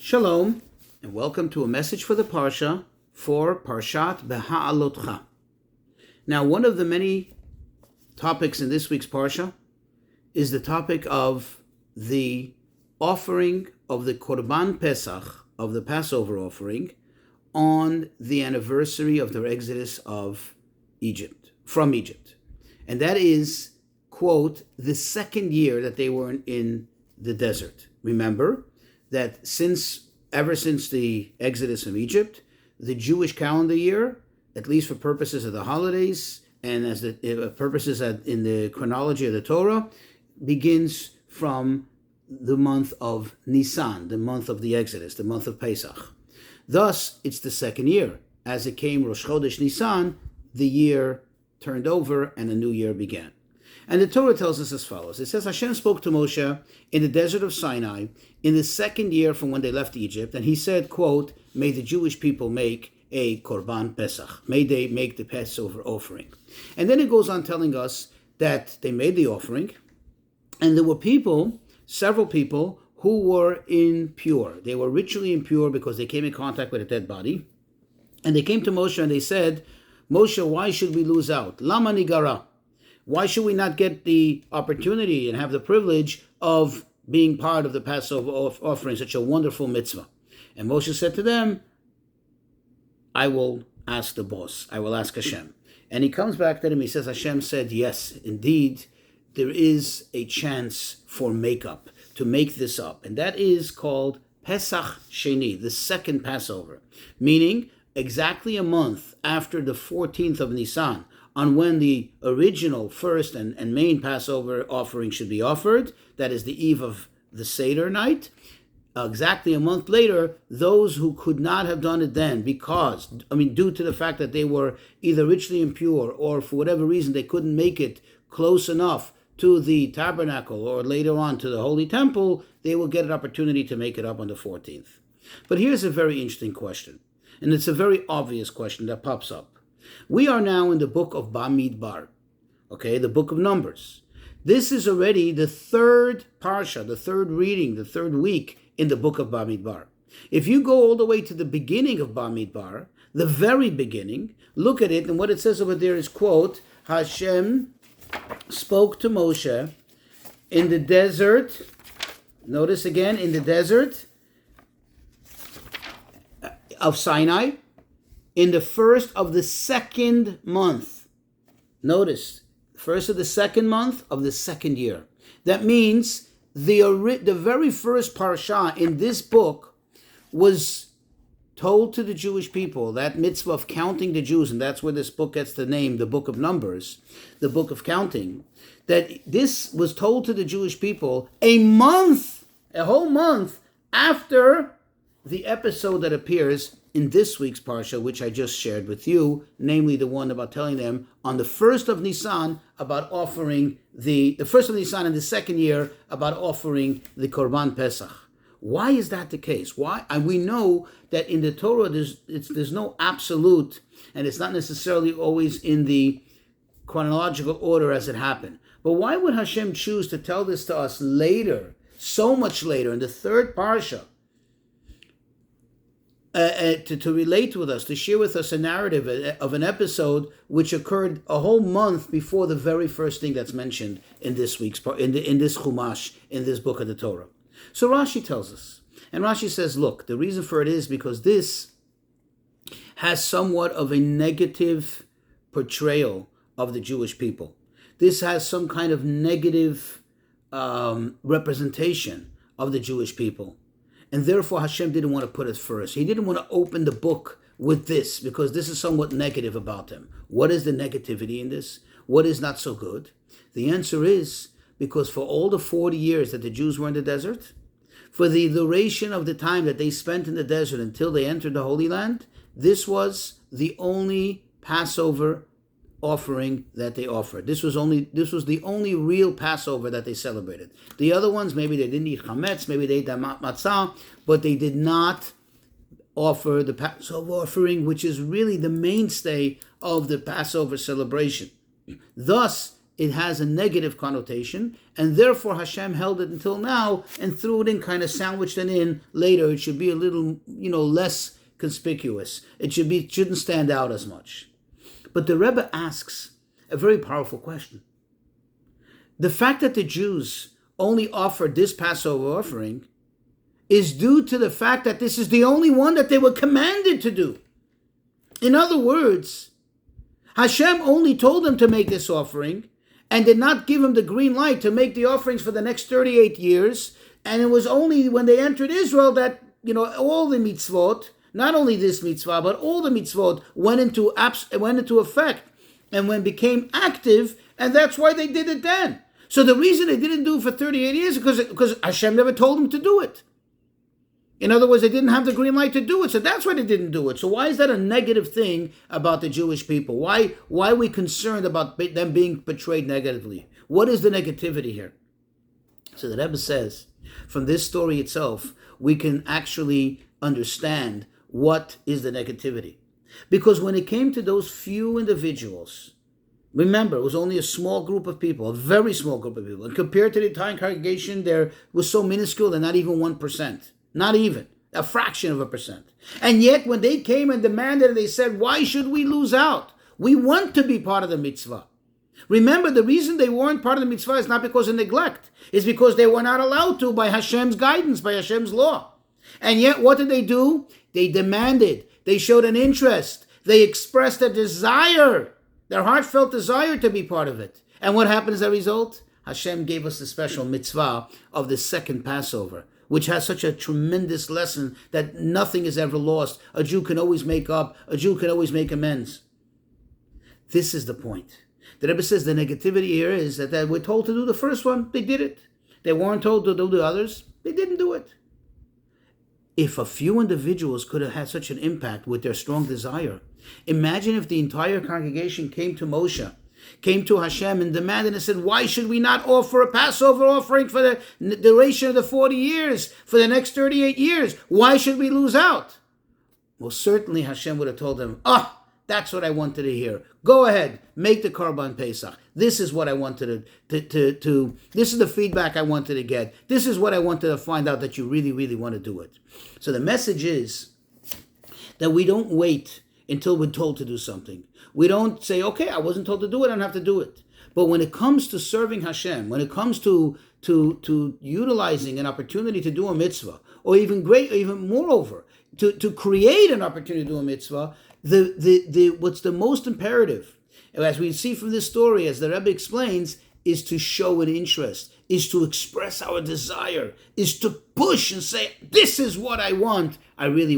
Shalom, and welcome to a message for the Parsha for Parshat Beha'alotcha. Now, one of the many topics in this week's Parsha is the topic of the offering of the Korban Pesach, of the Passover offering, on the anniversary of their exodus of Egypt, from Egypt. And that is, quote, the second year that they were in the desert. Remember that ever since the exodus from Egypt, the Jewish calendar year, at least for purposes of the holidays and as the purposes in the chronology of the Torah, begins from the month of Nisan, the month of the Exodus, the month of Pesach. Thus, it's the second year. As it came Rosh Chodesh Nisan, the year turned over and a new year began. And the Torah tells us as follows. It says, Hashem spoke to Moshe in the desert of Sinai in the second year from when they left Egypt. And he said, quote, may the Jewish people make a Korban Pesach. May they make the Passover offering. And then it goes on telling us that they made the offering. And there were several people who were impure. They were ritually impure because they came in contact with a dead body. And they came to Moshe and they said, Moshe, why should we lose out? Lama nigara. Why should we not get the opportunity and have the privilege of being part of the Passover offering, such a wonderful mitzvah? And Moshe said to them, I will ask the boss. I will ask Hashem. And he comes back to them. He says, Hashem said, yes, indeed, there is a chance for makeup, to make this up. And that is called Pesach Sheni, the second Passover, meaning exactly a month after the 14th of Nisan, on when the original first and main Passover offering should be offered, that is the eve of the Seder night. Exactly a month later, those who could not have done it then due to the fact that they were either ritually impure or for whatever reason they couldn't make it close enough to the tabernacle or later on to the Holy Temple, they will get an opportunity to make it up on the 14th. But here's a very interesting question, and it's a very obvious question that pops up. We are now in the book of Bamidbar, the book of Numbers. This is already the third Parsha, the third reading, the third week in the book of Bamidbar. If you go all the way to the beginning of Bamidbar, the very beginning, look at it, and what it says over there is, quote, Hashem spoke to Moshe in the desert, notice again, in the desert of Sinai, in the first of the second month. Notice, first of the second month of the second year. That means the very first parsha in this book was told to the Jewish people, that mitzvah of counting the Jews, and that's where this book gets the name, the book of Numbers, the book of counting, that this was told to the Jewish people a whole month after the episode that appears in this week's Parsha, which I just shared with you, namely the one about telling them on the first of Nisan about offering the first of Nisan in the second year about offering the Korban Pesach. Why is that the case? Why? And we know that in the Torah there's no absolute, and it's not necessarily always in the chronological order as it happened. But why would Hashem choose to tell this to us later, so much later, in the third Parsha, to relate with us, to share with us a narrative of an episode which occurred a whole month before the very first thing that's mentioned in this week's in this Chumash, in this book of the Torah? So Rashi tells us, and Rashi says, look, the reason for it is because this has somewhat of a negative portrayal of the Jewish people. This has some kind of negative representation of the Jewish people. And therefore Hashem didn't want to put it first. He didn't want to open the book with this because this is somewhat negative about them. What is the negativity in this? What is not so good? The answer is because for all the 40 years that the Jews were in the desert, for the duration of the time that they spent in the desert until they entered the Holy Land, this was the only Passover offering that they offered. This was the only real Passover that they celebrated. The other ones, maybe they didn't eat chametz, maybe they ate matzah, but they did not offer the Passover offering, which is really the mainstay of the Passover celebration. Thus, it has a negative connotation, and therefore Hashem held it until now and threw it in, kind of sandwiched it in later. It should be a little, less conspicuous. It shouldn't stand out as much. But the Rebbe asks a very powerful question. The fact that the Jews only offered this Passover offering is due to the fact that this is the only one that they were commanded to do. In other words, Hashem only told them to make this offering and did not give them the green light to make the offerings for the next 38 years. And it was only when they entered Israel that, all the mitzvot, not only this mitzvah, but all the mitzvot went into effect and when became active, and that's why they did it then. So the reason they didn't do it for 38 years is because Hashem never told them to do it. In other words, they didn't have the green light to do it, so that's why they didn't do it. So why is that a negative thing about the Jewish people? Why are we concerned about them being portrayed negatively? What is the negativity here? So the Rebbe says, from this story itself, we can actually understand what is the negativity. Because when it came to those few individuals, remember, it was only a small group of people, a very small group of people. And compared to the entire congregation, there was so minuscule, they're not even 1%. Not even a fraction of a percent. And yet when they came and demanded, they said, why should we lose out? We want to be part of the mitzvah. Remember, the reason they weren't part of the mitzvah is not because of neglect. It's because they were not allowed to by Hashem's guidance, by Hashem's law. And yet what did they do? They demanded. They showed an interest. They expressed a desire, their heartfelt desire to be part of it. And what happened as a result? Hashem gave us the special mitzvah of the second Passover, which has such a tremendous lesson that nothing is ever lost. A Jew can always make up. A Jew can always make amends. This is the point. The Rebbe says the negativity here is that we're told to do the first one. They did it. They weren't told to do the others. They didn't do it. If a few individuals could have had such an impact with their strong desire, imagine if the entire congregation came to Moshe, came to Hashem and demanded and said, why should we not offer a Passover offering for the duration of the 40 years, for the next 38 years? Why should we lose out? Well, certainly Hashem would have told them, that's what I wanted to hear. Go ahead, make the Karban Pesach. This is what I wanted to this is the feedback I wanted to get. This is what I wanted to find out that you really, really want to do it. So the message is that we don't wait until we're told to do something. We don't say, okay, I wasn't told to do it, I don't have to do it. But when it comes to serving Hashem, when it comes to utilizing an opportunity to do a mitzvah, or even moreover, to create an opportunity to do a mitzvah, what's the most imperative, as we see from this story, as the Rebbe explains, is to show an interest, is to express our desire, is to push and say, this is what I want, I really want.